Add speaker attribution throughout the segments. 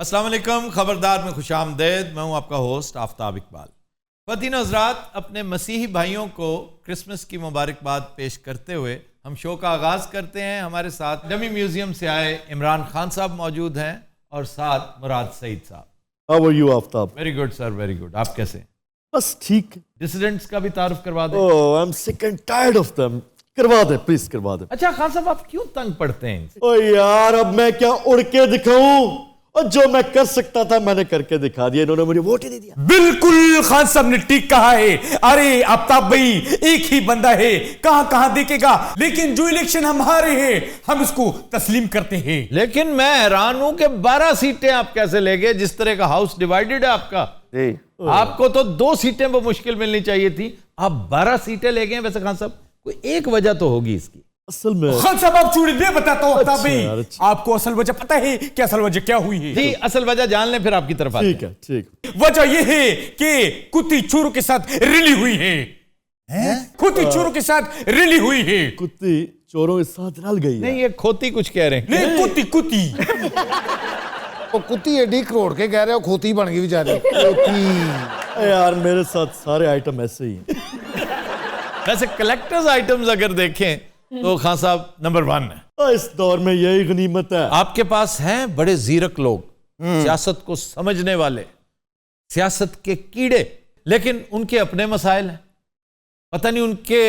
Speaker 1: अस्सलाम वालेकुम, खबरदार में खुशामदेद। मैं हूं आपका होस्ट आफ्ताब इकबाल। ख़वातीन हज़रात, अपने मसीही भाइयों को क्रिसमस की मुबारकबाद पेश करते हुए हम शो का आगाज़ करते हैं। हमारे साथ डमी म्यूज़ियम से आए इमरान खान साहब मौजूद हैं और साथ मुराद सईद साहब।
Speaker 2: How are you, Aftab?
Speaker 1: Very good sir, very good. आप कैसे हैं?
Speaker 2: बस ठीक।
Speaker 1: डिसिडेंट्स का भी तारुफ करवा दें।
Speaker 2: Oh, I'm sick and tired of them. करवा दे, प्लीज करवा दे।
Speaker 1: अच्छा खान साहब, आप क्यों तंग पड़ते हैं इनसे?
Speaker 2: ओ यार, अब मैं क्या उड़ के दिखाऊं? और जो मैं कर सकता था मैंने करके दिखा दिया, इन्होंने मुझे वोट ही दे दिया।
Speaker 3: बिल्कुल खान साहब ने ठीक कहा है। अरे आफ्ताब भाई एक ही बंदा है, कहां कहां देखेगा, लेकिन जो इलेक्शन हम हारे हैं हम इसको तस्लीम करते हैं।
Speaker 1: लेकिन मैं हैरान हूं कि 12 सीटें आप कैसे ले गए? जिस तरह का हाउस डिवाइडेड है आपका, आपको तो 2 सीटें वो मुश्किल मिलनी चाहिए थी, आप 12 सीटें ले गए। वैसे खान साहब, कोई एक वजह तो होगी इसकी।
Speaker 2: असल में
Speaker 3: खान साहब आप चूड़ी मैं बताता हूं आफ्ताब भाई,
Speaker 2: अच्छा।
Speaker 3: आपको असल वजह पता है कि असल वजह क्या हुई है?
Speaker 1: जी, असल वजह जान लें फिर आपकी तरफ आते हैं।
Speaker 2: ठीक है, ठीक।
Speaker 3: वजह यह है कि कुत्ती चोरों के साथ रिली हुई है। कुत्ती चोरों के साथ रिली हुई है।
Speaker 2: कुत्ती चोरों के साथ रल गई है।
Speaker 1: नहीं, ये खोती कुछ कह रहे हैं।
Speaker 3: नहीं, कुत्ती कुत्ती
Speaker 4: वो कुत्ती एडी करोड़ के कह रहे हो, खोती बन गई बेचारी। खोती
Speaker 2: यार मेरे साथ सारे आइटम ऐसे ही हैं।
Speaker 1: वैसे कलेक्टर्स आइटम्स अगर देखें तो खान साहब नंबर 1 है।
Speaker 2: और इस दौर में यही गनीमत है।
Speaker 1: आपके पास हैं बड़े जीरक लोग, सियासत को समझने वाले, सियासत के कीड़े, लेकिन उनके अपने मसाइल हैं। पता नहीं उनके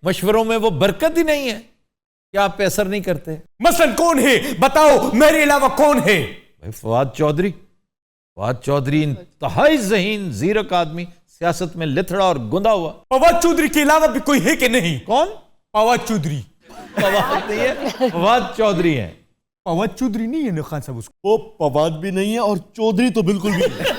Speaker 1: मशवरों में वो बरकत ही नहीं है कि आप पे असर नहीं करते।
Speaker 3: मसलन कौन है बताओ, मेरे अलावा कौन है?
Speaker 1: भाई फवाद चौधरी इंतहाई ज़हीन जीरक आदमी, सियासत में लिथड़ा और गुंदा हुआ।
Speaker 3: फवाद चौधरी के अलावा भी कोई है कि नहीं?
Speaker 1: कौन?
Speaker 3: फवाद चौधरी।
Speaker 1: फवाद नहीं है, फवाद चौधरी हैं।
Speaker 3: फवाद चौधरी नहीं है ना खान साहब उसको?
Speaker 2: वो पवाद भी नहीं है और चौधरी तो बिल्कुल भी नहीं।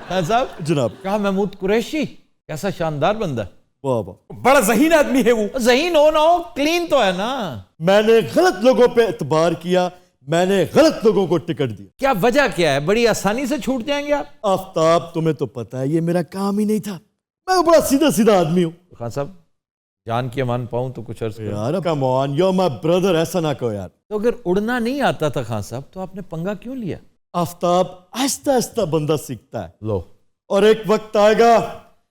Speaker 1: खान साहब
Speaker 2: जनाब,
Speaker 1: क्या महमूद कुरैशी कैसा शानदार बंदा है।
Speaker 2: वाह वाह।
Speaker 3: बड़ा ज़हीन आदमी है वो।
Speaker 1: ज़हीन हो ना हो, क्लीन तो है ना।
Speaker 2: मैंने गलत लोगों पे एतबार किया, मैंने गलत लोगों को टिकट दिया।
Speaker 1: क्या वजह क्या है? बड़ी आसानी से छूट जाएंगे आप।
Speaker 2: आफ्ताब, तुम्हें तो पता है ये मेरा काम ही नहीं था। मैं बड़ा सीधा सीधा आदमी हूँ।
Speaker 1: खान साहब, जान की अमान पाऊं तो कुछ अर्ज करो।
Speaker 2: यार come on, you are my brother, ऐसा ना कहो यार।
Speaker 1: तो अगर उड़ना नहीं आता था खान साहब, तो आपने पंगा क्यों लिया?
Speaker 2: आफ्ताब, आहिस्ता आहिस्ता बंदा सीखता है,
Speaker 1: लो,
Speaker 2: और एक वक्त आएगा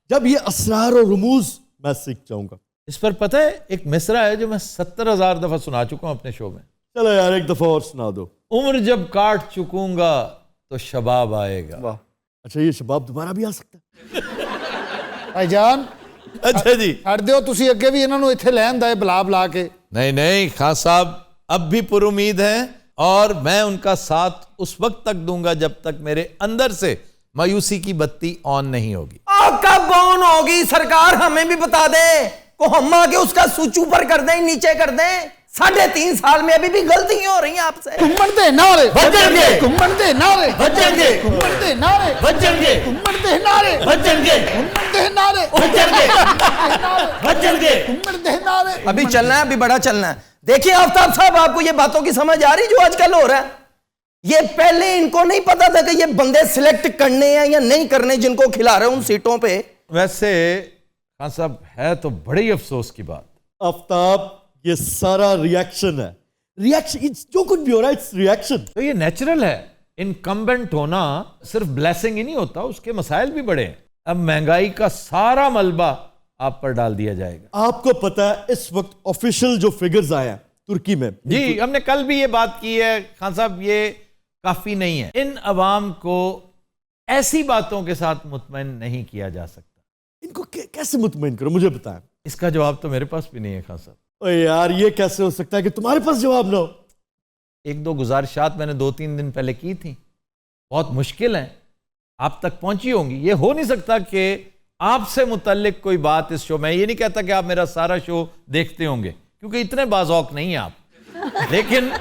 Speaker 2: जब ये असरार और रुमूज मैं सीख जाऊंगा।
Speaker 1: इस पर पता है एक मिसरा है जो मैं 70,000 दफा सुना चुका हूं अपने शो में।
Speaker 2: चलो यार एक दफा और सुना दो।
Speaker 1: उम्र जब काट चुकूंगा तो शबाब आएगा।
Speaker 2: वाह, अच्छा ये शबाब दोबारा भी आ सकता है।
Speaker 4: भाईजान
Speaker 1: अच्छा जी,
Speaker 4: छड़ दियो, तुसी अगे भी इन्हां नूं इत्थे लैन दा बुला बुला के।
Speaker 1: नहीं खान साहब, अब भी पुरुमीद हैं और मैं उनका साथ उस वक्त तक दूंगा जब तक मेरे अंदर से मायूसी की बत्ती ऑन नहीं होगी।
Speaker 5: कब ऑन होगी सरकार, हमें भी बता दे, को हम आके उसका स्विच ऊपर कर दें नीचे कर दें। 3.5 साल में अभी भी गलतियां हो रही हैं आपसे।
Speaker 4: घुम्मण दे नारे
Speaker 5: बजेंगे,
Speaker 4: घुम्मण दे नारे
Speaker 5: बजेंगे,
Speaker 4: घुम्मण दे नारे
Speaker 5: बजेंगे,
Speaker 4: घुम्मण दे नारे
Speaker 5: बजेंगे,
Speaker 4: घुम्मण दे नारे
Speaker 5: बजेंगे, बजेंगे।
Speaker 4: घुम्मण दे नारे।
Speaker 5: अभी चलना है, अभी बड़ा चलना है। देखिए आफ्ताब साहब, आपको ये बातों की समझ आ रही जो आजकल हो रहा है? ये पहले इनको नहीं पता था कि ये बंदे सिलेक्ट करने हैं या नहीं करने जिनको खिला रहे हैं उन सीटों पे।
Speaker 1: वैसे खान साहब, है तो बड़ी अफसोस की बात।
Speaker 2: आफ्ताब, ये सारा रिएक्शन है। रिएक्शन, जो कुछ भी हो रहा है इट्स रिएक्शन।
Speaker 1: तो ये नेचुरल है। इनकम्बेंट होना सिर्फ ब्लेसिंग ही नहीं होता, उसके मसाइल भी बड़े हैं। अब महंगाई का सारा मलबा आप पर डाल दिया जाएगा।
Speaker 2: आपको पता है इस वक्त ऑफिशियल जो फिगर्स आए हैं तुर्की में,
Speaker 1: जी, हमने कल भी ये बात की है खान साहब, ये काफी नहीं है। इन अवाम को ऐसी बातों के साथ मुतमईन नहीं किया जा सकता।
Speaker 2: इनको कैसे मुतमईन करो, मुझे बताएं।
Speaker 1: इसका जवाब तो मेरे पास भी नहीं है खान साहब।
Speaker 2: ओ यार, ये कैसे हो सकता है कि तुम्हारे पास जवाब ना हो?
Speaker 1: 1-2 गुजारिशात मैंने 2-3 दिन पहले की थी, बहुत मुश्किल है, आप तक पहुंची होंगी। ये हो नहीं सकता कि आपसे मुतल्लिक कोई बात इस शो में, ये नहीं कहता कि आप मेरा सारा शो देखते होंगे, क्योंकि इतने बाज़ौक नहीं है आप, लेकिन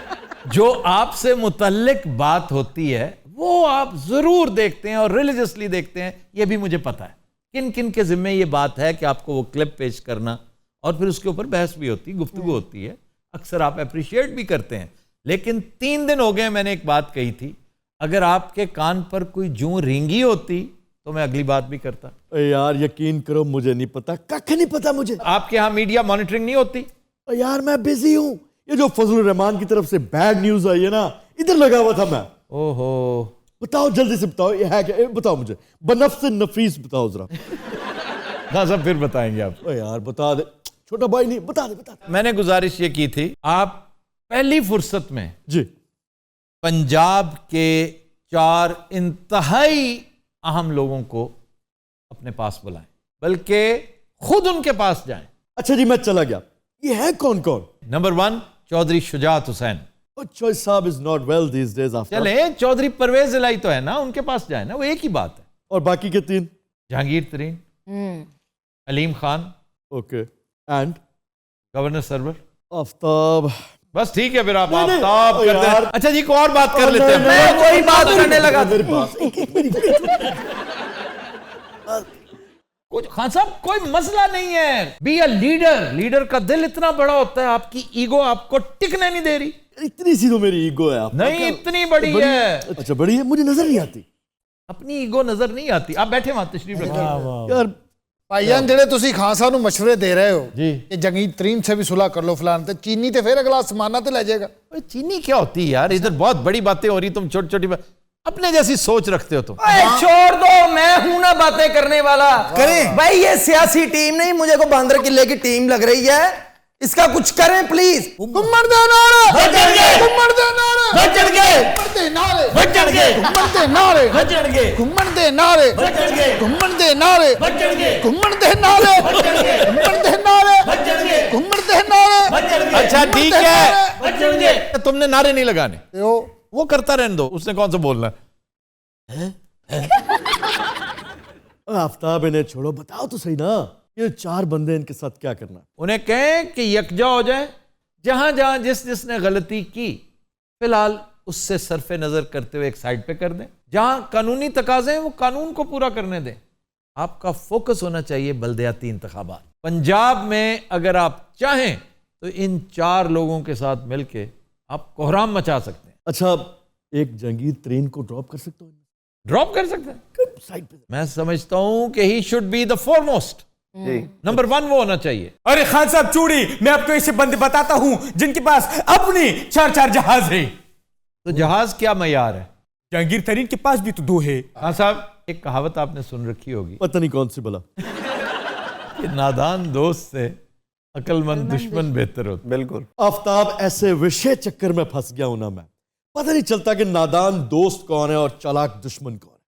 Speaker 1: जो आपसे मुतल्लिक बात होती है वो आप जरूर देखते हैं और रिलीजियसली देखते हैं। ये भी मुझे पता है किन किन के जिम्मे ये बात है कि आपको वो क्लिप पेश करना, और फिर उसके ऊपर बहस भी होती है, गुफ्तगू होती है, अक्सर आप अप्रिशिएट भी करते हैं। लेकिन 3 दिन हो गए मैंने एक बात कही थी, अगर आपके कान पर कोई जूं रेंगी होती तो मैं अगली बात भी करता।
Speaker 2: ओ यार यकीन करो, मुझे नहीं पता, कख नहीं पता मुझे।
Speaker 1: आपके यहाँ मीडिया मॉनिटरिंग नहीं होती?
Speaker 2: ओ यार मैं बिजी हूँ। ये जो फजल रहमान की तरफ से बैड न्यूज आई है ना, इधर लगा हुआ था मैं।
Speaker 1: ओहो,
Speaker 2: बताओ जल्दी से बताओ, ये है क्या? बताओ मुझे, बनफ्स नफीस बताओ जरा।
Speaker 1: हाँ सब फिर बताएंगे आप।
Speaker 2: ओ यार बता दे, छोटा भाई नहीं, बता दे।
Speaker 1: मैंने गुजारिश ये की थी, आप पहली फुर्सत में
Speaker 2: जी।
Speaker 1: पंजाब के 4 इंतहाई अहम लोगों को अपने पास बुलाएं, बल्कि खुद उनके पास जाएं।
Speaker 2: अच्छा जी, मैं चला गया। ये है कौन कौन?
Speaker 1: नंबर 1 चौधरी शुजात हुसैन।
Speaker 2: अच्छा, साहब is not well these days after.
Speaker 1: चले, चौधरी परवेज इलाई तो है ना, उनके पास जाए ना, वो एक ही बात है।
Speaker 2: और बाकी के 3?
Speaker 1: Jahangir Tareen, Aleem Khan,
Speaker 2: okay, and
Speaker 1: governor Sarwar.
Speaker 2: Aftab.
Speaker 1: बस ठीक है, फिर आप
Speaker 2: नहीं,
Speaker 1: आफ्ताब
Speaker 2: नहीं,
Speaker 1: करते हैं।
Speaker 2: यार।
Speaker 1: अच्छा जी, एक और बात कर लेते हैं।
Speaker 5: मैं वही बात करने लगा था।
Speaker 2: मेरे पास
Speaker 1: कुछ खान साहब, कोई मसला नहीं है। Be a leader. लीडर का दिल इतना बड़ा होता है, आपकी ईगो आपको टिकने नहीं दे रही।
Speaker 2: इतनी सी तो मेरी ईगो है। आप
Speaker 1: नहीं, इतनी बड़ी है।
Speaker 2: अच्छा, बड़ी है, मुझे नजर नहीं आती।
Speaker 1: अपनी ईगो नजर नहीं आती। आप बैठे वहां तशरीफ रखिए।
Speaker 2: यार
Speaker 4: ਭਾਈਆਂ ਜਿਹੜੇ ਤੁਸੀਂ ਖਾਨ ਸਾਹਿਬ ਨੂੰ ਮਸ਼ਵਰੇ ਦੇ ਰਹੇ ਹੋ
Speaker 1: जी।
Speaker 4: कि जंगीर तरीन से भी सुलह कर लो फलान, तो चीनी तो फिर अगला समाना तो ले जाएगा।
Speaker 1: ओए, चीनी क्या होती है यार? इधर बहुत बड़ी बातें हो रही, तुम छोटी छोटी अपने जैसी सोच रखते हो तुम।
Speaker 5: अरे छोड़ दो, मैं हूं ना बातें करने वाला। करें भाई, ये सियासी टीम नहीं, मुझे को बांदर किले की टीम लग रही है। इसका कुछ करें प्लीज।
Speaker 4: घुम्मण दे नारे, घुम्मण दे नारे,
Speaker 5: बचड़ गए,
Speaker 4: घुम्मण दे नारे,
Speaker 5: बचड़ गए,
Speaker 4: घुम्मण दे नारे,
Speaker 5: बचड़ गए,
Speaker 4: घुम्मण दे नारे,
Speaker 5: बचड़ गए,
Speaker 4: घुम्मण दे नारे,
Speaker 5: बचड़ गए,
Speaker 4: घुम्मण दे नारे, घुम्मण दे नारे,
Speaker 5: बचड़ गए,
Speaker 4: घुम्मण दे नारे,
Speaker 5: बचड़ गए,
Speaker 1: अच्छा ठीक है,
Speaker 5: बचड़ गए।
Speaker 1: तुमने नारे नहीं लगाने,
Speaker 4: ते ओ
Speaker 1: वो करता रहने दो। उसने कौन सा बोलना है?
Speaker 2: आफ्ताब, इन्हें छोड़ो, बताओ तो सही ना, ये 4 बंदे इनके साथ क्या करना?
Speaker 1: उन्हें कहें कि यकजा हो जाए, जहां जहां जिसने गलती की फिलहाल उससे सरफे नजर करते हुए एक साइड पे कर दें। जहां कानूनी तकाजे हैं वो कानून को पूरा करने दें। आपका फोकस होना चाहिए बल्दियाती इंतखाबात। पंजाब में अगर आप चाहें तो इन 4 लोगों के साथ मिलके आप कोहराम मचा सकते हैं।
Speaker 2: अच्छा, एक जंगीर तरीन को ड्रॉप कर सकता हूँ?
Speaker 1: ड्रॉप कर सकते हैं
Speaker 2: साइड पे।
Speaker 1: मैं समझता हूं कि he should be the foremost. Number 1 वो होना चाहिए।
Speaker 3: अरे खान साहब चूड़ी, मैं आपको ऐसे बंदे बताता हूं जिनके पास अपने 4 जहाज है।
Speaker 1: तो जहाज क्या मयार है?
Speaker 3: जहांगीर तरीन के पास भी तो 2 है।
Speaker 1: हाँ साहब, एक कहावत आपने सुन रखी होगी
Speaker 2: पता नहीं कौन सी भला।
Speaker 1: कि नादान दोस्त से अक्लमंद दुश्मन बेहतर होता।
Speaker 5: बिल्कुल।
Speaker 2: आफ्ताब, ऐसे विषय चक्कर में फंस गया हूं ना मैं, पता नहीं चलता कि नादान दोस्त कौन है और चालाक दुश्मन कौन है।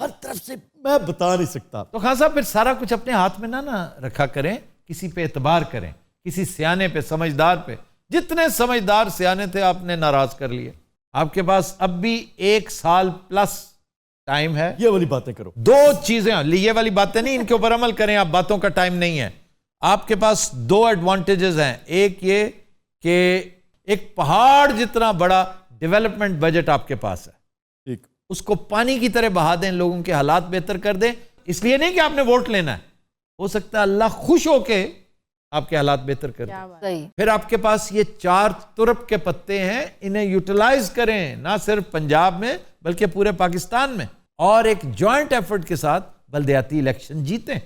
Speaker 2: हर तरफ से मैं बता नहीं सकता।
Speaker 1: तो खान साहब, फिर सारा कुछ अपने हाथ में ना रखा करें, किसी पे एतबार करें, किसी सियाने पे, समझदार पे। जितने समझदार सियाने थे आपने नाराज कर लिए। आपके पास अब भी 1 साल प्लस टाइम है।
Speaker 2: ये वाली बातें करो।
Speaker 1: 2 चीजें, ये वाली बातें नहीं, इनके ऊपर अमल करें आप, बातों का टाइम नहीं है। आपके पास 2 एडवांटेजेस हैं। एक ये कि एक पहाड़ जितना बड़ा डेवलपमेंट बजट आपके पास है,
Speaker 2: ठीक।
Speaker 1: उसको पानी की तरह बहा दें, लोगों के हालात बेहतर कर दें। इसलिए नहीं कि आपने वोट लेना है, हो सकता है अल्लाह खुश होके आपके हालात बेहतर कर दे। फिर आपके पास ये 4 तुरप के पत्ते हैं, इन्हें यूटिलाइज करें, ना सिर्फ पंजाब में बल्कि पूरे पाकिस्तान में, और एक जॉइंट एफर्ट के साथ बल्दियाती इलेक्शन जीतें।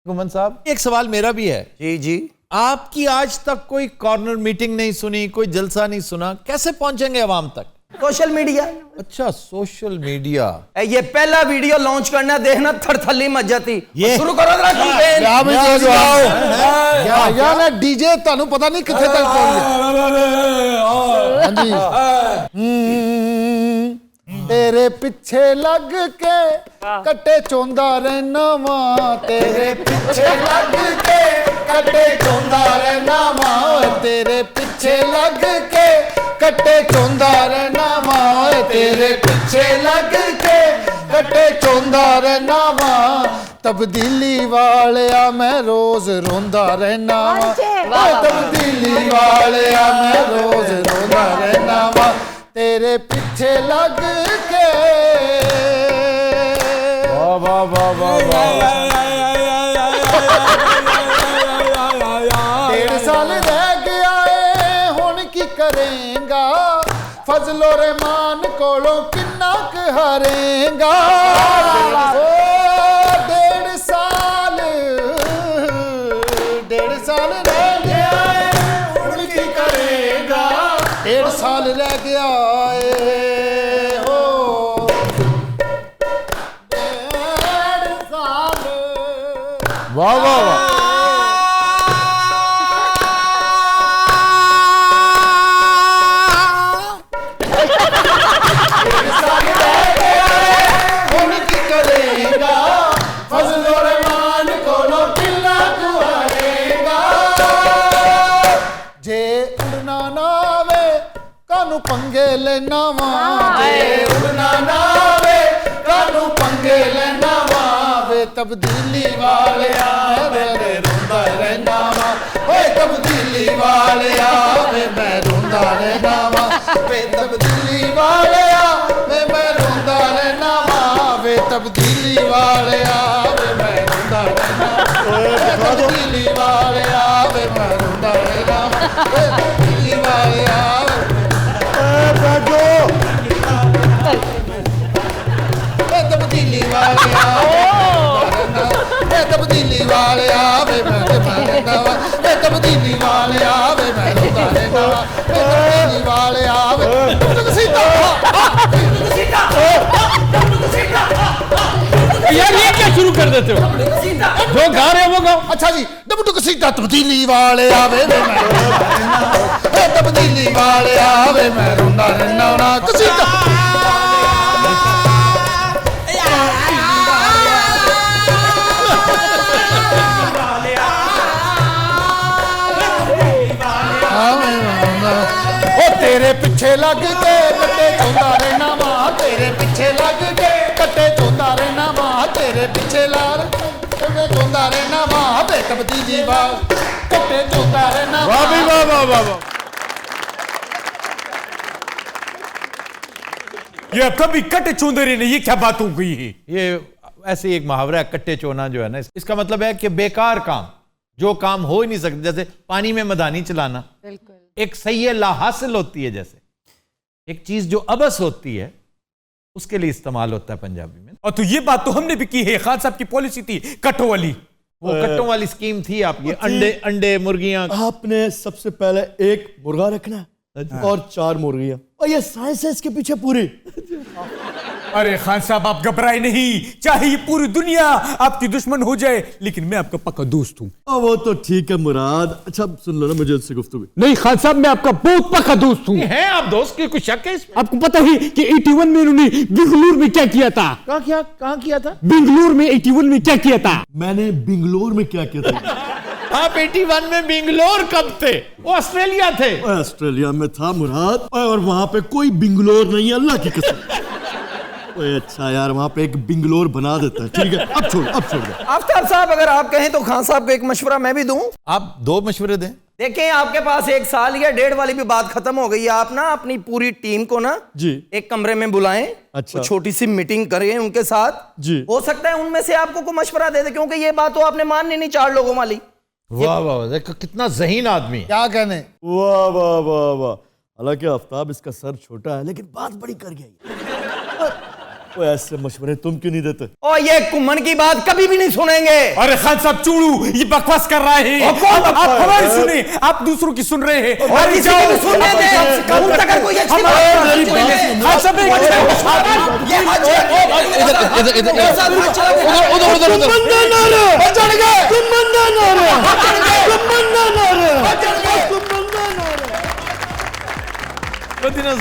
Speaker 1: गुमन साहब, एक सवाल मेरा भी है।
Speaker 5: जी जी।
Speaker 1: आपकी आज तक कोई कॉर्नर मीटिंग नहीं सुनी, कोई जलसा नहीं सुना, कैसे पहुंचेंगे अवाम तक?
Speaker 5: Social media.
Speaker 1: अच्छा, सोशल मीडिया।
Speaker 5: ये पहला वीडियो लॉन्च करना, देखना थरथली मच जाती। शुरू करो जरा कैंपेन।
Speaker 4: या भी जो जाओ या ना डीजे, ਤੁਹਾਨੂੰ ਪਤਾ ਨਹੀਂ ਕਿੱਥੇ ਤੱਕ ਪਹੁੰਚ ਗਿਆ। ਹਾਂਜੀ। तेरे पीछे लग के कट्टे चोंदा रहना वा, तेरे पीछे लग के कट्टे चोंदा रहना वा, तेरे पीछे लग के कट्टे चोंदा रहना वा, तेरे पीछे लग के कट्टे चोंदा रहना वा। तब्दीली वालिया मैं रोज रोंदा रहना वा, तब्दीली वालिया मैं रोज रोंदा रहना वा, तेरे पीछे लग के।
Speaker 1: वाह वाह वाह वाह वाह।
Speaker 4: 1.5 साल रह गया है, हुण की करेगा, फजलो रहमान कोलों किन्ना क हारेगा। 1.5 साल रह गया है, हुण की करेगा, 1.5 साल रह गया है।
Speaker 2: वाह वाह वाह।
Speaker 4: उनकी करेगा फजल और मान को किला दुआएगा जे उड़ना ना वे कानू पंगे लेना वा जे उड़ना ना वे कानू पंगे लेना वा वे तब्दीली वाले आवे मैं रोंदा रहना वा वे तब्दीली वाले आवे मैं रोंदा रहना वा वे तब्दीली वाले आवे मैं रोंदा रहना वा वे तब्दीली वाले आवे मैं रोंदा रहना वे तब्दीली वाले आवे मैं रोंदा रहना वे तब्दीली वाले आवे
Speaker 2: बैठो।
Speaker 4: वे तब्दीली वाले आवे वे तब्दीली वाले आवे मैं रोंदा वा वे तब्दीली वाले आवे मैं रोंदा रहना वा वे तब्दीली वाले आवे
Speaker 1: यार ये क्या शुरू कर देते हो? जो गा रहे हो वो गाओ।
Speaker 4: अच्छा जी डबडू कसीदा तब्दीली वाले आवे वे मैं रोंदा रहना वे तब्दीली वाले आवे मैं रोंदा रहना ना कसीदा ओ तेरे पीछे लग के कट्टे चोंदा रहना वा तेरे पीछे लग के कट्टे चोंदा रहना वा तेरे पीछे लाल कट्टे चोंदा रहना वा बे तब्दीली वाल कट्टे चोंदा रहना
Speaker 2: वाह भी वाह वाह वाह वाह।
Speaker 3: ये अब कभी कटे चूंदे रहे नहीं, ये क्या बात हो गई है?
Speaker 1: ये ऐसे ही एक मुहावरा है, कट्टे चोना जो है ना, इसका मतलब है कि बेकार काम, जो काम हो ही नहीं सकते, जैसे पानी में मदानी चलाना, एक सही ला हासिल होती है, जैसे एक चीज जो अबस होती है उसके लिए इस्तेमाल होता है पंजाबी में।
Speaker 3: और तो ये बात तो हमने भी की है, खान साहब की पॉलिसी थी कट्टों वाली,
Speaker 1: वो कट्टों वाली स्कीम थी आपकी, अंडे मुर्गियां।
Speaker 2: आपने सबसे पहले एक मुर्गा रखना है और 4 मुर्गियां, और ये साइंस है इसके पीछे पूरी।
Speaker 3: अरे खान साहब आप घबराए नहीं, चाहे ये पूरी दुनिया आपकी दुश्मन हो जाए लेकिन मैं आपका पक्का दोस्त हूँ।
Speaker 2: वो तो ठीक है मुराद। अच्छा सुन लो ना, मुझे उससे गुफ्तगू।
Speaker 6: नहीं खान साहब, मैं आपका बहुत पक्का दोस्त हूँ।
Speaker 1: हैं आप दोस्त की कुछ शक है इसमें?
Speaker 6: आपको पता है कि 81 में इन्होंने बेंगलुरु में क्या किया था?
Speaker 1: कहाँ किया था?
Speaker 6: बेंगलुरु में 81 में क्या किया था?
Speaker 2: मैंने बेंगलोर में क्या किया था?
Speaker 1: आप 81 में बेंगलोर कब थे? वो ऑस्ट्रेलिया थे।
Speaker 2: ऑस्ट्रेलिया में था मुराद, और वहां पे कोई बेंगलोर नहीं है, अल्लाह की कसम। ओए अच्छा यार, वहां पे एक बेंगलोर बना देता है। ठीक है, अब छोड़ दो।
Speaker 5: आफ्ताब साहब अगर आप कहें तो खान साहब को एक मशवरा मैं भी दूं।
Speaker 1: आप 2 मशवरे दें।
Speaker 5: देखें आपके पास 1 साल या 1.5 वाली भी बात खत्म हो गई है। आप ना अपनी पूरी टीम को ना
Speaker 2: जी
Speaker 5: एक कमरे में बुलाएं,
Speaker 2: अच्छा।
Speaker 5: छोटी सी मीटिंग करें उनके साथ
Speaker 2: जी।
Speaker 5: हो सकता है उनमें से आपको कोई मशवरा दे दे, क्योंकि ये बात तो आपने माननी नहीं 4 लोगों वाली।
Speaker 1: वाह वाह, देखो कितना ज़हीन आदमी है।
Speaker 4: क्या कहने
Speaker 2: वाह वाह वाह वाह। हालांकि आफ्ताब इसका सर छोटा है लेकिन बात बड़ी कर गया। वो ऐसे मशवरे तुम क्यों नहीं देते?
Speaker 5: और ये कुम्मन की बात कभी भी नहीं सुनेंगे।
Speaker 3: अरे खान साहब चूड़ू ये बकवास कर रहा है। आप हमारी सुने, आप दूसरों की सुन रहे हैं।
Speaker 5: और किसी की भी सुनने दे, उन तक अगर कोई अच्छी बात
Speaker 3: खान साहब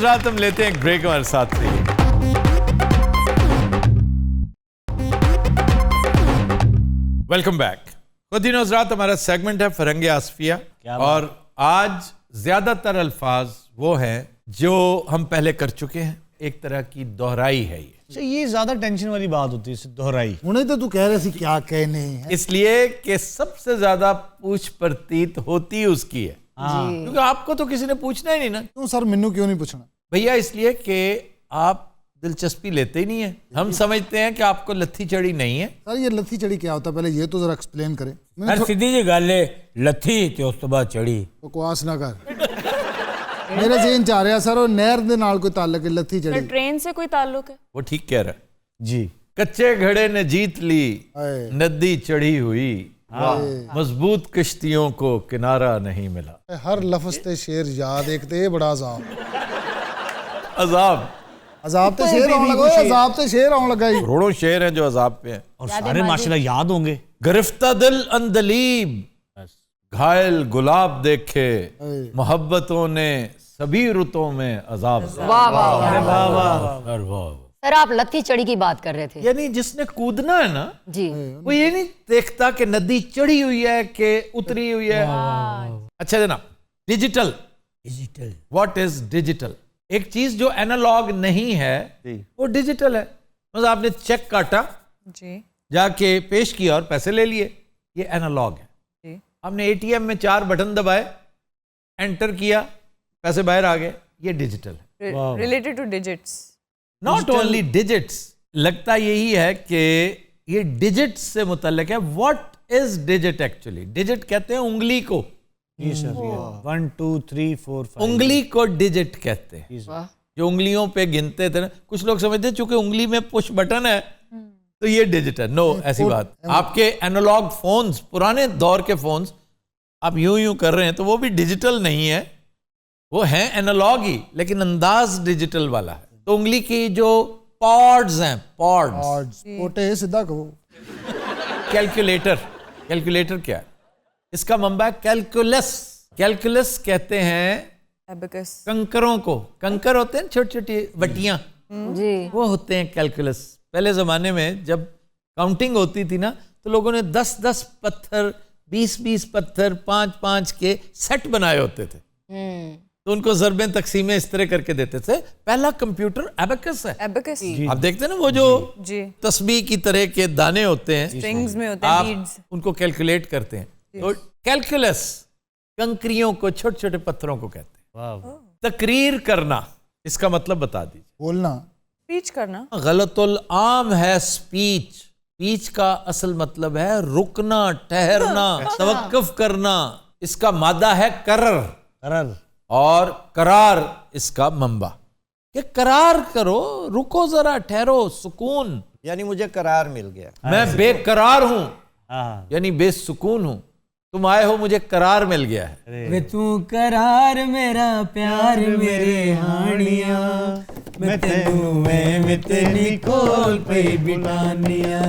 Speaker 1: रात हम लेते हैं एक ब्रेक, हमारे साथ रहिए। Welcome back. खुद हज़रात, हमारा सेगमेंट है फरंगे आसफिया, और आज ज्यादातर अल्फाज वो हैं जो हम पहले कर चुके हैं, एक तरह की दोहराई है ये।
Speaker 7: अच्छा, ये ज्यादा टेंशन वाली बात होती है दोहराई।
Speaker 4: उन्हें तो तू कह रहे सी क्या कहने है,
Speaker 1: इसलिए कि सबसे ज्यादा पूछ प्रतीत होती उसकी है, क्योंकि आपको तो किसी ने पूछना ही नहीं ना।
Speaker 4: तू सर मैनू क्यों नहीं पूछना?
Speaker 1: भैया इसलिए कि आप दिलचस्पी लेते ही नहीं है। हम समझते हैं कि आपको लत्थी चढ़ी नहीं है।
Speaker 4: सर ये लत्थी चढ़ी क्या होता है, पहले ये तो जरा एक्सप्लेन करें।
Speaker 7: हर सीधी जी गल है, लत्थी ते उस तो बाद चढ़ी।
Speaker 4: बकवास ना कर। मेरे जेन च आ रहा सर, और नहर दे नाल कोई ताल्लुक है? लत्थी चढ़ी
Speaker 8: ट्रेन से कोई ताल्लुक है?
Speaker 1: वो ठीक कह रहा है
Speaker 7: जी।
Speaker 1: कच्चे घड़े ने जीत ली,
Speaker 4: आए।
Speaker 1: नदी चढ़ी हुई, मजबूत कश्तियों को किनारा नहीं मिला।
Speaker 4: हर लफ्ज ते शेर याद, एक ते बड़ा अजाब।
Speaker 1: अजाब
Speaker 4: अजाब ते शेर आने लगा, अजाब ते शेर आने लगा जी।
Speaker 1: करोड़ों शेर हैं जो अजाब पे हैं।
Speaker 6: और सारे माशाल्लाह याद होंगे।
Speaker 1: गिरफ्ता दिल अंदलीब, घायल गुलाब देखे, मोहब्बतों ने सभी रुतों में अजाब।
Speaker 8: वाह वाह वाह। सर आप लत्थी चढ़ी की बात कर रहे थे।
Speaker 1: यानी जिसने कूदना है ना,
Speaker 8: जी,
Speaker 1: वो ये नहीं देखता कि नदी चढ़ी हुई है कि उतरी हुई है। अच्छा जनाब, डिजिटल, व्हाट इज डिजिटल? एक चीज जो एनालॉग नहीं है वो डिजिटल है। मतलब आपने चेक काटा
Speaker 9: जी,
Speaker 1: जाके पेश किया और पैसे ले लिए, ये एनालॉग है।
Speaker 9: जी।
Speaker 1: आपने एटीएम में 4 बटन दबाए, एंटर किया, पैसे बाहर आ गए, ये डिजिटल है।
Speaker 9: Related two digits.
Speaker 1: Not only digits, लगता यही है कि ये डिजिट से मुतल्लिक है। What is digit actually? Digit कहते हैं उंगली को।
Speaker 6: जी सर, 1 2 3 4 5।
Speaker 1: उंगली को डिजिट कहते हैं।
Speaker 8: वाह।
Speaker 1: जो उंगलियों पे गिनते थे ना, कुछ लोग समझते हैं चूंकि उंगली में पुश बटन है तो ये डिजिट है। नो, ऐसी बात। आपके एनालॉग फोन्स, पुराने दौर के फोन्स आप यूं कर रहे हैं तो वो भी डिजिटल नहीं है, वो है एनालॉग ही, लेकिन अंदाज डिजिटल वाला है। तो उंगली की जो पॉड्स हैं, पॉड्स,
Speaker 4: पोटे सीधा कहो।
Speaker 1: कैलकुलेटर, कैलकुलेटर क्या है? इसका मंबा है कैलकुलस। कैलकुलस कहते हैं
Speaker 9: एबेकस।
Speaker 1: कंकरों को। कंकर होते हैं छोटी छोटी बटियां,
Speaker 8: जी,
Speaker 1: वो होते हैं कैलकुलस। पहले ज़माने में जब काउंटिंग होती थी ना, तो लोगों ने 10-10 पत्थर, 20-20 पत्थर, 5-5 के सेट बनाए होते थे। तो उनको ज़रबें तकसीमें इस तरह करके देते थे। पहला कंप्यूटर एबेकस है।
Speaker 9: एबेकस।
Speaker 1: आप देखते हैं ना वो जो
Speaker 9: जी,
Speaker 1: तस्बीह की तरह के दाने होते हैं,
Speaker 9: स्ट्रिंग्स में होते हैं,
Speaker 1: आप
Speaker 9: बीड्स।
Speaker 1: उनको कैलकुलेट करते हैं। तो कैलकुलस कंकरियों को, छोटे छोटे पत्थरों को कहते हैं। तकरीर करना, इसका मतलब बता दीजिए।
Speaker 4: बोलना,
Speaker 9: स्पीच करना।
Speaker 1: गलतुल आम है स्पीच। स्पीच का असल मतलब है रुकना, ठहरना, तवक्कुफ करना। इसका मादा है करर,
Speaker 6: करर,
Speaker 1: और करार इसका मंबा। कि करार करो, रुको जरा, ठहरो, सुकून।
Speaker 5: यानी मुझे करार मिल गया।
Speaker 1: मैं बेकरार हूं,
Speaker 6: हाँ।
Speaker 1: यानी बेसुकून हूं। तुम आए हो, मुझे करार मिल गया है।
Speaker 6: वे तू करार मेरा प्यार मेरे हानिया, मैं तेनू मैं तेरी कोल पे बिठानिया।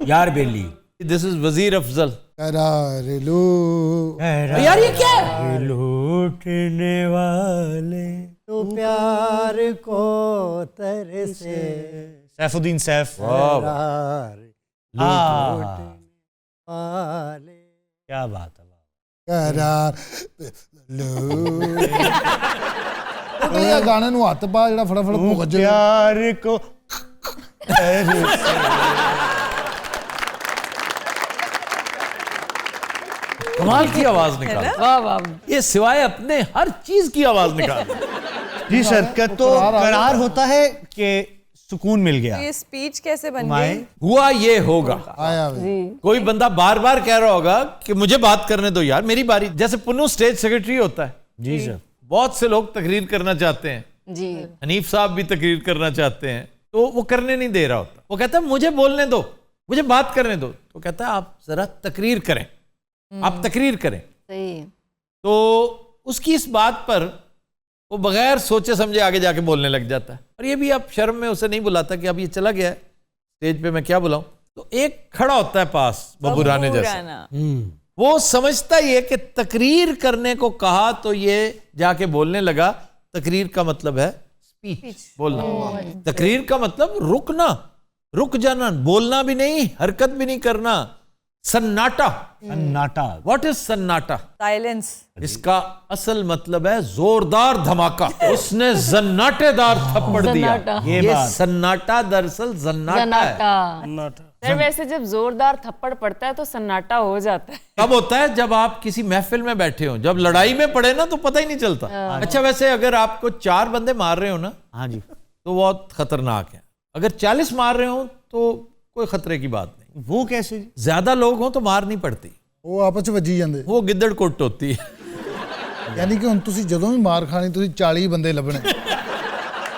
Speaker 6: यार बेली,
Speaker 1: दिस इज वजीर अफजल।
Speaker 4: करार लो।
Speaker 1: यार ये क्या है?
Speaker 6: लूटने वाले तो प्यार को तरसे। सैफुद्दीन सैफ। क्या बात है।
Speaker 4: करार लो। ਇਹ ਗਾਣੇ ਨੂੰ ਹੱਥ ਪਾ ਜਿਹੜਾ ਫਟਾਫਟ ਭੁੱਜ ਜਾ।
Speaker 6: प्यार को
Speaker 1: कमाल की आवाज निकाल।
Speaker 8: वाह वाह।
Speaker 1: ये सिवाय अपने हर चीज की आवाज निकाल।
Speaker 6: जी सर, क्या तो करार होता है कि सुकून मिल गया।
Speaker 9: ये स्पीच कैसे बन गई?
Speaker 1: हुआ ये होगा।
Speaker 4: ਆਇਆ ਵੇ।
Speaker 1: कोई बंदा बार बार कह रहा होगा कि मुझे बात करने दो यार, मेरी बारी। जैसे पुन्नू स्टेज सेक्रेटरी होता है,
Speaker 6: जी सर।
Speaker 1: बहुत से लोग तकरीर करना चाहते हैं,
Speaker 8: जी,
Speaker 1: हनीफ साहब भी तकरीर करना चाहते हैं, तो वो करने नहीं दे रहा होता। वो कहता है मुझे बोलने दो, मुझे बात करने दो। तो कहता है आप जरा तकरीर करें, आप तकरीर करें।
Speaker 8: सही।
Speaker 1: तो उसकी इस बात पर वो बगैर सोचे समझे आगे जाके बोलने लग जाता है। और ये भी आप शर्म में उसे नहीं बुलाता कि अब ये चला गया है स्टेज पे, मैं क्या बुलाऊं। तो एक खड़ा होता है पास, बबूराने जैसा। वो समझता ही है कि तकरीर करने को कहा तो ये जाके बोलने लगा। तकरीर का मतलब है स्पीच, बोलना। तकरीर का मतलब रुकना, रुक जाना, बोलना भी नहीं, हरकत भी नहीं करना। सन्नाटा।
Speaker 6: सन्नाटा।
Speaker 1: व्हाट इज सन्नाटा?
Speaker 9: साइलेंस।
Speaker 1: इसका असल मतलब है जोरदार धमाका। उसने जन्नाटेदार थप्पड़ दिया।
Speaker 8: सन्नाटा।
Speaker 1: ये सन्नाटा दरअसल जन्नाटा है।
Speaker 8: सन्नाटा।
Speaker 10: सर वैसे जब जोरदार थप्पड़ पड़ता है तो सन्नाटा हो जाता है।
Speaker 1: कब होता है? जब आप किसी महफिल में बैठे हो, जब लड़ाई में पड़े ना तो पता ही नहीं चलता। अच्छा वैसे अगर आपको 4 बंदे मार रहे हो ना,
Speaker 6: हाँ जी,
Speaker 1: तो बहुत खतरनाक है। अगर 40 मार रहे हो तो कोई खतरे की बात नहीं।
Speaker 6: वो कैसे?
Speaker 1: ज्यादा लोग हो तो मार नहीं पड़ती,
Speaker 4: ਉਹ ਆਪਸ ਚ ਵੱਜੀ ਜਾਂਦੇ।
Speaker 1: वो गिद्दड़ कुट होती है।
Speaker 4: ਯਾਨੀ ਕਿ ਹੁਣ ਤੁਸੀਂ ਜਦੋਂ ਵੀ ਮਾਰ ਖਾਣੀ ਤੁਸੀਂ 40 ਬੰਦੇ ਲੱਭਣੇ।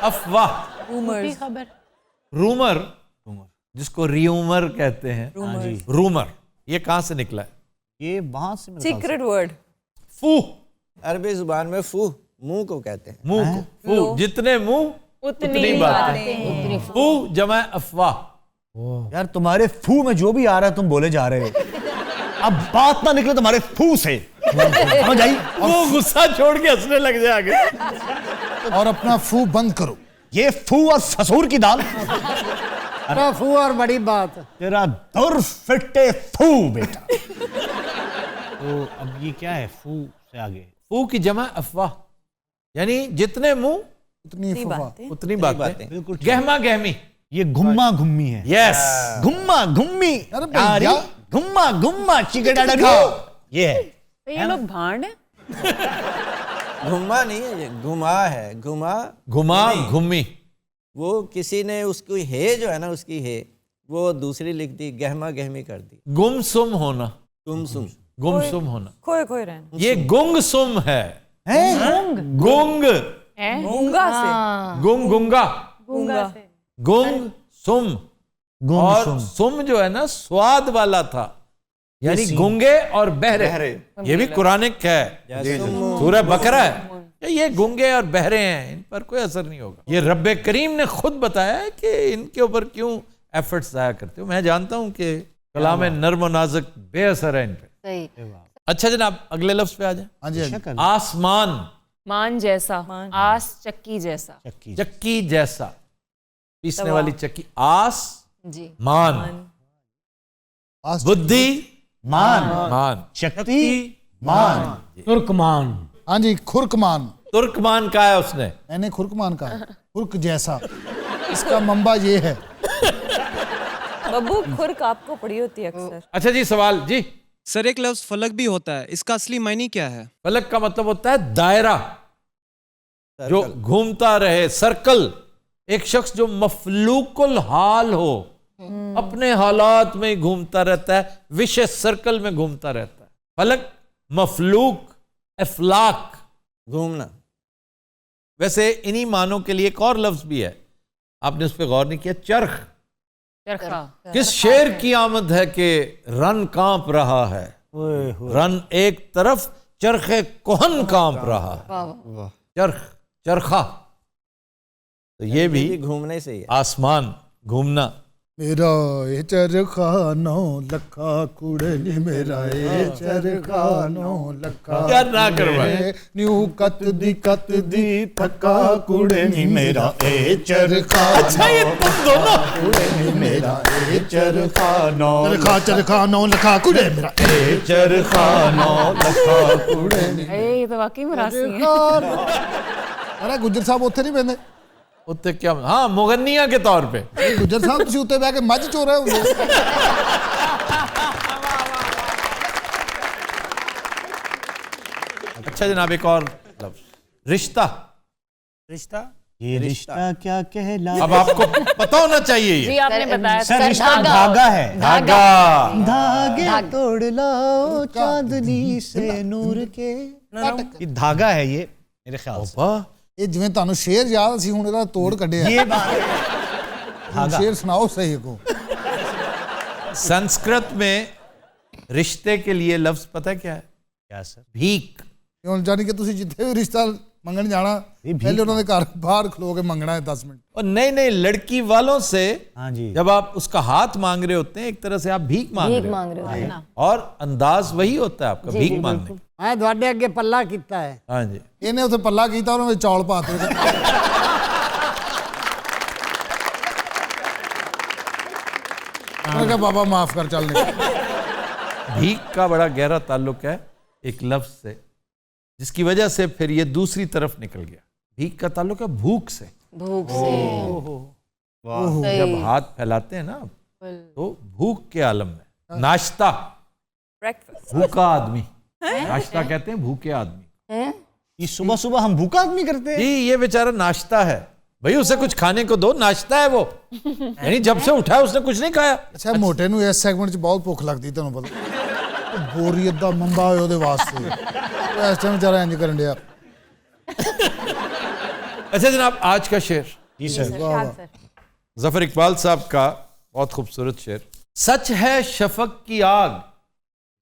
Speaker 1: अफवाह,
Speaker 8: खबर।
Speaker 1: रूमर, जिसको रियूमर कहते हैं, रूमर, ये कहां से निकला है?
Speaker 6: ये वहां से
Speaker 9: सीक्रेट वर्ड।
Speaker 1: फू।
Speaker 5: अरबी जुबान में फू मुंह को कहते हैं।
Speaker 1: मुंह को फू, जितने मुंह उतनी बातें। फू जमा अफवाह।
Speaker 2: यार तुम्हारे फू में जो भी आ रहा है तुम बोले जा रहे हो, अब बात ना निकले तुम्हारे फू से, समझ आई?
Speaker 1: वो गुस्सा छोड़ के हंसने लग जाए आगे।
Speaker 4: और अपना फू बंद करो।
Speaker 2: ये फू और फसूर की दाल,
Speaker 4: अरे फू और बड़ी बात।
Speaker 2: तेरा दुर फिटे फू बेटा।
Speaker 6: तो अब ये क्या है फू से आगे?
Speaker 1: फू की जमा अफवाह, यानी जितने मुंह
Speaker 4: उतनी फुफा।
Speaker 1: उतनी बातें। बिल्कुल गहमा गहमी,
Speaker 2: ये घुम्मा घुम्मी है।
Speaker 1: यस,
Speaker 2: घुम्मा घुम्मी,
Speaker 4: अरे भैया,
Speaker 2: घुम्मा घुम्मा चिकड़ा ये है।
Speaker 10: तो ये लोग भांड है।
Speaker 5: घुमा नहीं है, ये घुमा है। घुमा
Speaker 1: घुमा घुम्मी।
Speaker 5: वो किसी ने उसकी हे जो है ना, उसकी हे वो दूसरी लिख दी, गहमा गहमी कर दी।
Speaker 1: गुमसुम होना,
Speaker 5: गुमसुम।
Speaker 1: गुमसुम होना,
Speaker 9: खोए खोए रहना।
Speaker 1: ये गुंगसुम है। गुंग,
Speaker 9: गूंगा से।
Speaker 1: गुंग गुंगा,
Speaker 9: गूंगा से।
Speaker 1: गुंग सुम। और सुम जो है ना स्वाद वाला था, यानी गूंगे और बहरे। ये भी कुरानिक है, सूरह बकरा है। ये गूंगे और बहरे हैं, इन पर कोई असर नहीं होगा। ये रब्बे करीम ने खुद बताया है कि इनके ऊपर क्यों एफर्ट्स जाया करते हो। मैं जानता हूं कि कलाम नर्म और नाजुक बेअसर है इन पे।
Speaker 8: सही।
Speaker 1: अच्छा जनाब, अगले लफ्ज पे आ जाए।
Speaker 4: हाँ जी, हाँ जी।
Speaker 1: आसमान,
Speaker 10: मान जैसा, आस चक्की जैसा।
Speaker 1: चक्की जैसा, पीसने वाली चक्की। आस
Speaker 8: जी,
Speaker 1: मान,
Speaker 4: आस-
Speaker 1: बुद्धि
Speaker 2: मान,
Speaker 1: मान,
Speaker 2: शक्ति मान,
Speaker 6: तुर्कमान।
Speaker 4: हाँ जी, खुरकमान।
Speaker 1: तुर्कमान का है उसने।
Speaker 4: मैंने खुरकमान कहा, खुर्क जैसा। इसका मंबा ये है।
Speaker 9: बब्बू खुरक आपको पड़ी होती है अक्सर।
Speaker 1: अच्छा जी, सवाल जी।
Speaker 11: सर एक लफ्ज फलक भी होता है, इसका असली मायने क्या है?
Speaker 1: फलक का मतलब होता है दायरा, जो घूमता रहे, सर्कल। एक शख्स जो मफलूकुल हाल हो, अपने हालात में ही घूमता रहता है, विशेष सर्कल में घूमता रहता है। फलक, मफलूक, अफलाक,
Speaker 5: घूमना।
Speaker 1: वैसे इन्हीं मानों के लिए एक और लफ्ज भी है, आपने उस पर गौर नहीं किया। चरख।
Speaker 10: चरखा।
Speaker 1: किस शेर की आमद है कि रन कांप रहा है। रन एक तरफ, चरखे कोहन कांप रहा है। चरख, चरखा, तो ये भी
Speaker 5: घूमने से ही है।
Speaker 1: आसमान, घूमना।
Speaker 4: मेरा ये चरखा 9 लखा कुड़नी, मेरा ये चरखा 9 लखा।
Speaker 1: यार ना करवाए।
Speaker 4: न्यू कत दी थका कुड़नी, मेरा ये चरखा।
Speaker 1: अच्छा ये तुम दोनों।
Speaker 4: कुड़नी, मेरा ये चरखा 9 लखा कुड़े, मेरा ये
Speaker 1: चरखा 9
Speaker 4: लखा कुड़नी।
Speaker 10: ये तो वाकई में रासी है।
Speaker 4: अरे गुज्जर साहब उत्थे नहीं बहते?
Speaker 1: उत्ते क्या, हाँ, मुगन्निया के तौर पे।
Speaker 4: गुज्जर साहब तुसी उत्ते बह के मझ चो रहे होंगे।
Speaker 1: अच्छा जनाब, एक और लफ्ज, रिश्ता।
Speaker 6: रिश्ता, ये रिश्ता क्या कहला?
Speaker 1: अब आपको पता होना चाहिए ये।
Speaker 10: जी आपने बताया
Speaker 2: सर
Speaker 10: था।
Speaker 2: रिश्ता धागा है।
Speaker 1: धागा।
Speaker 2: धागे तोड़ लाओ चांदनी से नूर के। ये धागा है ये मेरे ख्याल से।
Speaker 1: वाह,
Speaker 4: ਇਹ ਜਿਵੇਂ ਤੁਹਾਨੂੰ ਸ਼ੇਰ ਯਾਦ ਸੀ, ਹੁਣ ਇਹਦਾ ਤੋੜ ਕੱਢਿਆ।
Speaker 2: ये बात
Speaker 4: ਹੁਣ ਸ਼ੇਰ ਸੁਣਾਓ सही को।
Speaker 1: संस्कृत में रिश्ते के लिए लफ्ज पता है क्या है?
Speaker 2: क्या सर?
Speaker 1: भीख।
Speaker 4: ਹੁਣ ਜਾਨੀ ਕਿ ਤੁਸੀਂ ਜਿੱਥੇ ਵੀ ਰਿਸ਼ਤਾ ਮੰਗਣ ਜਾਣਾ, ਪਹਿਲੇ ਉਹਨਾਂ ਦੇ ਘਰ ਬਾਹਰ ਖਲੋ ਕੇ ਮੰਗਣਾ है 10 मिनट।
Speaker 1: और नई नई लड़की वालों से
Speaker 2: हाँ जी।
Speaker 1: जब आप उसका हाथ मांग रहे होते हैं, एक तरह से आप भीख मांग रहे हो, और अंदाज वही होता है आपका भीख मांगने का।
Speaker 6: मैं ਤੁਹਾਡੇ ਅੱਗੇ ਪੱਲਾ ਕੀਤਾ है।
Speaker 1: हाँ जी।
Speaker 4: ਇਹਨੇ ਉੱਥੇ ਪੱਲਾ ਕੀਤਾ, ਉਹਨਾਂ ਵਿੱਚ ਚੌਲ ਪਾਤੇ। ਉਹਨੇ ਕਿਹਾ बाबा माफ कर, चल निकल।
Speaker 1: भीख का बड़ा गहरा ताल्लुक है एक लफ्ज से, जिसकी वजह से फिर ये दूसरी तरफ निकल गया। भीख का ताल्लुक है भूख से।
Speaker 8: भूख से।
Speaker 1: जब हाथ फैलाते हैं ना आप, तो भूख के आलम में। नाश्ता,
Speaker 9: ब्रेकफास्ट।
Speaker 1: भूखा आदमी। नाश्ता कहते हैं भूखे आदमी।
Speaker 2: ये सुबह सुबह हम भूखा आदमी करते हैं।
Speaker 1: जी, ये बेचारा नाश्ता है भाई, उसे कुछ खाने को दो, नाश्ता है वो। यानी जब से उठा उसने कुछ नहीं खाया।
Speaker 4: ਅੱਛਾ ਮੋਟੇ ਨੂੰ ਇਸ ਸੈਗਮੈਂਟ 'ਚ ਬਹੁਤ ਭੁੱਖ ਲੱਗਦੀ, ਤੁਹਾਨੂੰ ਪਤਾ। ਬੋਰੀਅਤ ਦਾ ਮੰਬਾ ਹੋਏ ਉਹਦੇ ਵਾਸਤੇ, ਉਹ ਇਸ ਟਾਈਮ ਵਿਚਾਰਾ ਇੰਜ ਕਰਨ ਡਿਆ।
Speaker 1: अच्छा जनाब, आज का शेर
Speaker 2: जी सर।
Speaker 1: जफर इकबाल साहब का बहुत खूबसूरत शेर। सच है शफक की आग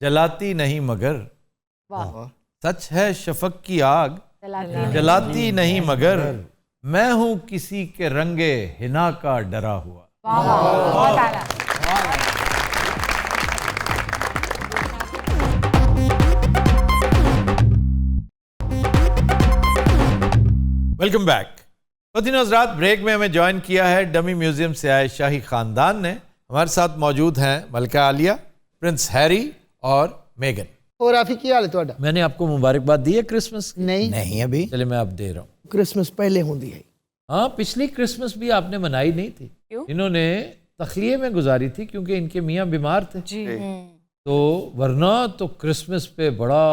Speaker 1: जलाती नहीं मगर, सच है शफक की आग जलाती नहीं मगर मैं हूं किसी के रंगे हिना का डरा हुआ। Welcome back. ख़वातीन हज़रात, ब्रेक में हमें ज्वाइन किया है डमी म्यूजियम से आए शाही खानदान ने। हमारे साथ मौजूद हैं मलका आलिया, प्रिंस हैरी और मेगन।
Speaker 4: और आफी की हाल है ਤੁਹਾਡਾ?
Speaker 1: मैंने आपको मुबारकबाद दी है क्रिसमस की?
Speaker 5: नहीं अभी।
Speaker 1: चलिए मैं आप दे रहा हूँ।
Speaker 5: क्रिसमस पहले होती है।
Speaker 1: हाँ, पिछली क्रिसमस भी आपने मनाई नहीं थी।
Speaker 10: क्यों?
Speaker 1: इन्होंने तखलिए में गुजारी थी क्योंकि इनके मियाँ बीमार थे।
Speaker 10: जी।
Speaker 1: तो वरना तो क्रिसमस पे बड़ा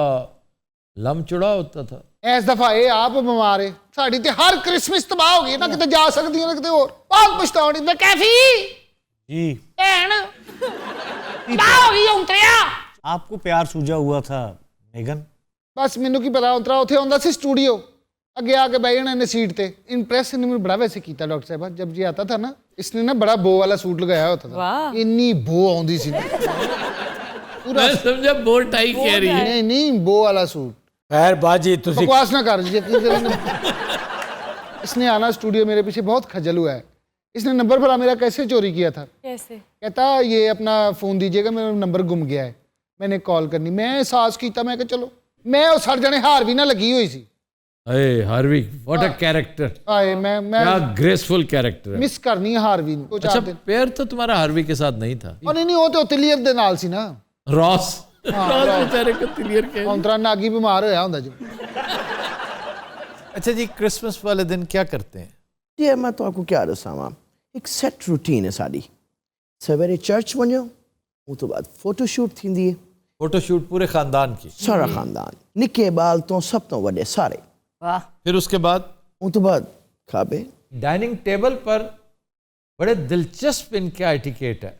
Speaker 1: लम चुड़ा होता था।
Speaker 4: ਇਸ ਦਫਾ ਇਹ ਆਪ ਬਿਮਾਰ ਹੈ, ਸਾਡੀ ਤੇ ਹਰ ਕ੍ਰਿਸਮਸ ਤਬਾਹ ਹੋ ਗਈ ਨਾ, ਕਿਤੇ ਜਾ ਸਕਦੀ ਨਾ ਕਿਤੇ ਹੋਰ। ਬਹੁਤ ਪਛਤਾਉਣੀ ਮੈਂ ਕੈਫੀ
Speaker 6: जी
Speaker 4: ਭੈਣ ਤਬਾਹ ਹੋ ਗਈ ਉਂਤਰਿਆ।
Speaker 6: आपको प्यार सूझा हुआ था मेगन।
Speaker 4: ਬਸ ਮੈਨੂੰ ਕੀ ਪਤਾ ਉਂਤਰਾ ਉੱਥੇ ਆਉਂਦਾ ਸੀ ਸਟੂਡੀਓ, ਅੱਗੇ ਆ ਕੇ ਬਹਿ ਜਾਣਾ ਇਹਨੇ सीट पे। इंप्रेस ने मुझे बड़ा वैसे किया डॉक्टर साहब, जब जी आता था ना इसने ना बड़ा बो वाला सूट लगाया होता था।
Speaker 10: वाह।
Speaker 4: इन्नी बो आउंदी सी ना।
Speaker 1: मैं समझा बो टाई कह रही है।
Speaker 4: नहीं नहीं, बो वाला सूट।
Speaker 7: खैर बाजी तुसी
Speaker 4: बकवास ना कर, यकीन करें। इसने आना स्टूडियो, मेरे पीछे बहुत खजल हुआ है। इसने नंबर भला मेरा कैसे चोरी किया था?
Speaker 10: कैसे?
Speaker 4: कहता ये अपना फ़ोन दीजिएगा, मेरा नंबर गुम गया है, मैंने कॉल करनी। मैं एहसास किया, मैं कहा चलो। मैं उस हर जने हार भी ना लगी हुई सी।
Speaker 1: अरे हार्वी, व्हाट अ कैरेक्टर।
Speaker 4: आए मैं
Speaker 1: क्या ग्रेसफुल कैरेक्टर है।
Speaker 4: मिस करनी है हार्वी को।
Speaker 1: अच्छा, पेयर तो तुम्हारा हार्वी के साथ नहीं था।
Speaker 4: और नहीं वो तो तिलियर दे नाल सी ना।
Speaker 1: रॉस
Speaker 4: हाँ,
Speaker 1: रॉस
Speaker 4: रॉस।
Speaker 1: बेचारे को तिलियर कह।
Speaker 4: अंतरा नागी बीमार होया हुंदा जी।
Speaker 1: अच्छा जी, क्रिसमस वाले दिन क्या करते हैं?
Speaker 5: ये मैं तो आपको क्या दसावा, एक सेट रूटीन है साड़ी। सवेरे चर्च वञो, वो तो बाद फोटोशूट थींदी है।
Speaker 1: फोटोशूट पूरे खानदान की?
Speaker 5: सारा खानदान, निके बाल तो सब तो वड्डे सारे।
Speaker 8: वाह।
Speaker 1: फिर उसके बाद?
Speaker 5: वो तो बाद खाबे।
Speaker 1: डाइनिंग टेबल पर बड़े दिलचस्प इनका एटिकेट है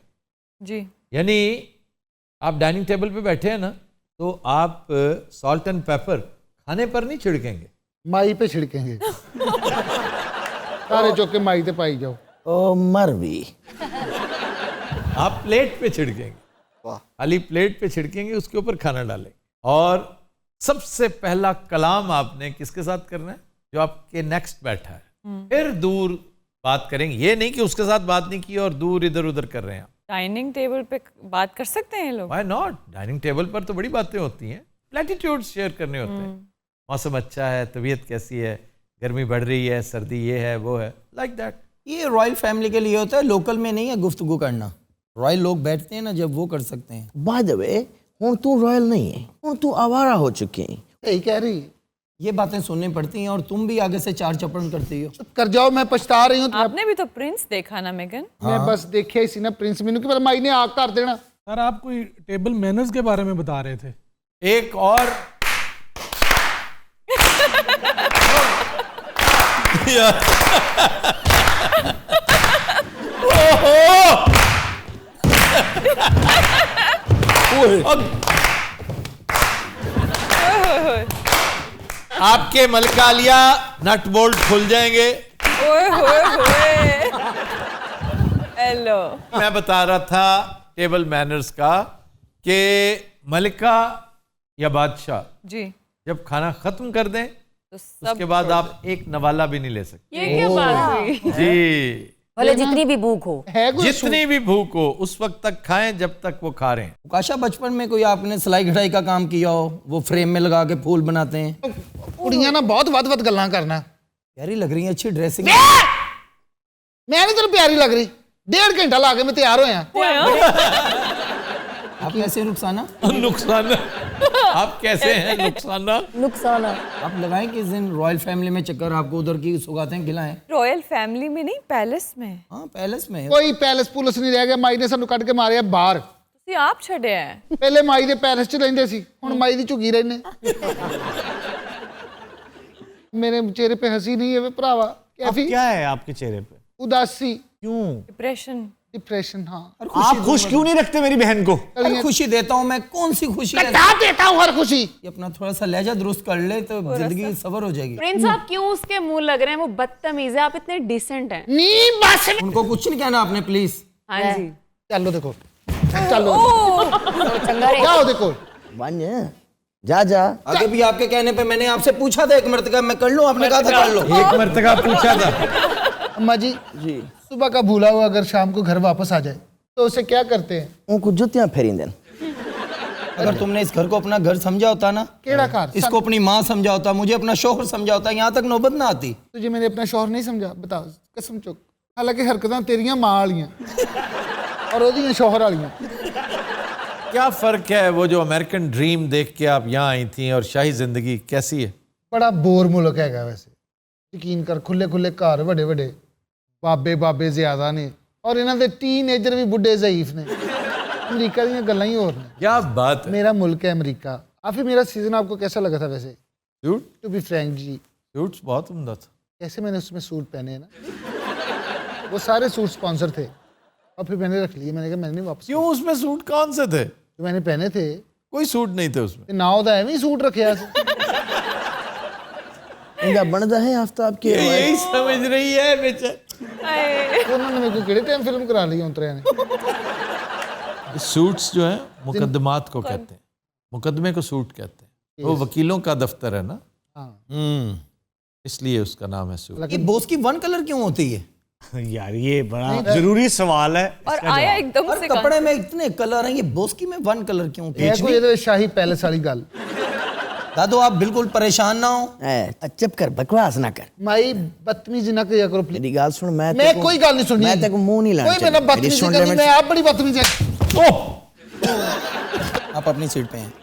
Speaker 10: जी।
Speaker 1: यानी आप डाइनिंग टेबल पे बैठे हैं ना, तो आप सॉल्ट एंड पेपर खाने पर नहीं छिड़केंगे,
Speaker 4: माई पे छिड़केंगे। सारे चौके माई पे पाई जाओ।
Speaker 5: ओ मरवी।
Speaker 1: आप प्लेट पे छिड़केंगे, खाली प्लेट पे छिड़केंगे, उसके ऊपर खाना डालेंगे। और सबसे पहला कलाम आपने किसके साथ करना है? जो आपके नेक्स्ट बैठा है। फिर दूर बात करेंगे, ये नहीं कि उसके साथ बात नहीं की और दूर इधर उधर कर रहे हैं।
Speaker 10: डाइनिंग टेबल पे बात कर सकते हैं लोग?
Speaker 1: Why not? डाइनिंग टेबल पर तो बड़ी बातें होती हैं, प्लेटिट्यूड्स शेयर करने होते हैं। मौसम अच्छा है, तबीयत कैसी है, गर्मी बढ़ रही है, सर्दी ये है वो है, लाइक दैट।
Speaker 5: ये रॉयल फैमिली के लिए होता है, लोकल में नहीं है गुफ्तगू करना। रॉयल लोग बैठते हैं ना जब, वो कर सकते हैं। बाय द वे, हुण तू रॉयल नहीं है, हुण तू आवारा हो चुकी है।
Speaker 4: यही कह रही है।
Speaker 5: ये बातें सुननी पड़ती हैं और तुम भी आगे से चार चपड़ करती हो।
Speaker 4: चुप कर जाओ, मैं पछता रही हूँ।
Speaker 10: आपने भी तो प्रिंस देखा ना मेगन?
Speaker 4: मैं बस देखिया ही सी ना प्रिंस, मैनू कि माई ने आग कर देना।
Speaker 11: सर आप कोई टेबल मैनर्स के बारे में बता रहे थे।
Speaker 1: एक और आपके मलका लिया नट बोल्ट खुल जाएंगे।
Speaker 10: ओए होए होए। हेलो।
Speaker 1: मैं बता रहा था टेबल मैनर्स का कि मलिका या बादशाह
Speaker 10: जी
Speaker 1: जब खाना खत्म कर दें
Speaker 10: तो
Speaker 1: उसके बाद आप एक नवाला भी नहीं ले सकते।
Speaker 10: ये क्या बात हुई?
Speaker 1: जी,
Speaker 8: भले जितनी भी भूख हो,
Speaker 1: जितनी भी भूख हो उस वक्त तक खाएं जब तक वो खा रहे हैं।
Speaker 5: काशा, बचपन में कोई आपने सिलाई कढ़ाई का काम किया हो, वो फ्रेम में लगा के फूल बनाते हैं।
Speaker 4: कुड़ियां ना बहुत वध गल्लां करना।
Speaker 5: प्यारी लग रही है, अच्छी ड्रेसिंग।
Speaker 4: मैं नहीं तेन प्यारी लग रही, 1.5 घंटा ला के मैं तैयार होया।
Speaker 5: आप कैसे हैं रुखसाना?
Speaker 1: नुकसान आप कैसे हैं रुखसाना?
Speaker 8: नुकसान।
Speaker 5: आप लगाएं किस दिन रॉयल फैमिली में चक्कर, आपको उधर की सौगातें खिलाएं।
Speaker 10: रॉयल फैमिली में नहीं, पैलेस में।
Speaker 5: हाँ पैलेस में।
Speaker 4: कोई पैलेस पुलिस नहीं रह गया, माई ने सानू कट के मारे बाहर।
Speaker 10: ਤੁਸੀਂ ਆਪ ਛੱਡਿਆ ਹੈ?
Speaker 4: पहले माई दे पैलेस च रहिंदे सी, हुण माई दी झुगी रहने। मेरे चेहरे पे हंसी नहीं है वे भरावा। कैफी
Speaker 6: क्या है आपके चेहरे पे?
Speaker 4: उदासी।
Speaker 6: क्यों?
Speaker 10: डिप्रेशन।
Speaker 4: डिप्रेशन। हाँ,
Speaker 6: आप खुश क्यों नहीं रखते मेरी बहन को?
Speaker 5: हर खुशी देता हूँ मैं, कौन सी खुशी है?
Speaker 4: क्या देता हूँ हर खुशी?
Speaker 5: ये अपना थोड़ा सा लहजा दुरुस्त कर ले तो जिंदगी सबर हो जाएगी।
Speaker 10: प्रिंस आप क्यों उसके मुंह लग रहे हैं? वो बदतमीज है, आप इतने डिसेंट हैं।
Speaker 4: नहीं बस
Speaker 5: उनको कुछ नहीं कहना आपने, प्लीज।
Speaker 10: हाँ जी।
Speaker 4: चलो देखो, चलो
Speaker 8: चंगा रे।
Speaker 4: जाओ देखो।
Speaker 5: वन जा जा, आगे भी आपके कहने पे मैंने आपसे पूछा था एक मरतबा, मैं कर लूं, आपने कहा था कर लो।
Speaker 1: एक मरतबा पूछा था।
Speaker 4: अम्मा जी
Speaker 5: जी
Speaker 4: सुबह का भूला हुआ अगर शाम को घर वापस आ जाए तो उसे क्या करते हैं?
Speaker 5: उनको जुतियां फेरी देन। अगर तुमने इस घर को अपना घर समझा होता ना,
Speaker 4: केड़ा कार
Speaker 5: इसको अपनी माँ समझा होता, मुझे अपना शौहर समझा होता, यहाँ तक नौबत ना आती।
Speaker 4: तुझे मैंने अपना शौहर नहीं समझा? बता कसम चुक। हालांकि हरकतां तेरियां मां वालियां और ओदियां शौहर वालियां।
Speaker 1: क्या फ़र्क है वो जो अमेरिकन ड्रीम देख के आप यहाँ आई थी और शाही ज़िंदगी कैसी है?
Speaker 4: बड़ा बोर मुल्क हैगा वैसे, यकीन कर। खुले खुले घर, वड्डे वड्डे बाबे बाबे ज्यादा ने और इन्हां दे टीनेजर भी बुढ़े ज़ईफ ने। अमरीका दी गल्लां ही होर ने।
Speaker 1: क्या बात है।
Speaker 4: मेरा मुल्क है अमरीका। आफी मेरा सीजन आपको कैसा लगा था वैसे?
Speaker 1: सूट
Speaker 4: टू बी फ्रैंक जी,
Speaker 1: सूट्स बहुत उम्दा था।
Speaker 4: कैसे मैंने उसमें सूट पहने हैं ना, वो सारे सूट स्पॉन्सर थे और फिर मैंने रख लिए। मैंने कहा मैंने नहीं वापस।
Speaker 1: क्यों? उसमें सूट कौन से थे
Speaker 4: जो मैंने पहने थे?
Speaker 1: कोई सूट नहीं थे उसमें।
Speaker 4: ना होता है सूट रखे
Speaker 5: इनका बनता है आफ्ताब के।
Speaker 1: यही समझ रही है बेचारी।
Speaker 4: उन्होंने मेरे को किड़े टाइम फिल्म करा ली उतरे ने।
Speaker 1: सूट्स जो है मुकदमात को कहते हैं, मुकदमे को सूट कहते हैं। वो वकीलों का दफ्तर है ना, इसलिए उसका नाम है सूट।
Speaker 5: ये बोस की वन कलर क्यों होती है
Speaker 7: यार? ये बड़ा जरूरी सवाल है।
Speaker 9: और आया एकदम
Speaker 5: और
Speaker 9: से
Speaker 5: कपड़े में इतने कलर हैं, ये बोस की में वन कलर क्यों होती है?
Speaker 4: कोई ये शाही पैलेस वाली गल।
Speaker 5: दादो आप बिल्कुल परेशान ना हो, चुप कर, बकवास ना कर।
Speaker 4: माई बदतमीजी ना किया करो प्लीज।
Speaker 5: मेरी गाल सुन, मैं
Speaker 4: कोई गल नहीं सुननी।
Speaker 5: मैं तेरे को मुंह नहीं लाना।
Speaker 4: कोई मेरा बदतमीजी करनी, मैं आप बड़ी बदतमीजी।
Speaker 5: आप अपनी सीट पे हैं।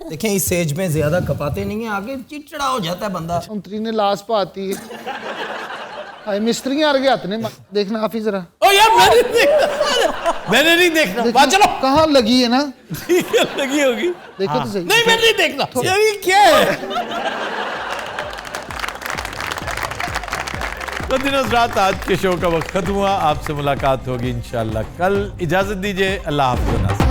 Speaker 5: देखें इस सेज में ज्यादा कपाते नहीं है, आगे चिड़चिड़ा हो जाता है बंदा।
Speaker 4: उनतरी ने लाश पाती है। हाय मिस्त्री आ गए हाथ ने। देखना आप ही जरा।
Speaker 1: ओ यार मैंने देखना, मैंने नहीं देखना। बात चलो।
Speaker 4: कहाँ लगी है ना?
Speaker 1: ठीक है, लगी होगी।
Speaker 4: देखो तो सही।
Speaker 1: नहीं मैंने नहीं देखना। यार ये क्या है? तो दिनों रात आज के शो का वक्त खत्म हुआ। आपसे मुलाकात होगी इंशाल्लाह कल। इजाजत दीजिए, अल्लाह हाफ़िज़।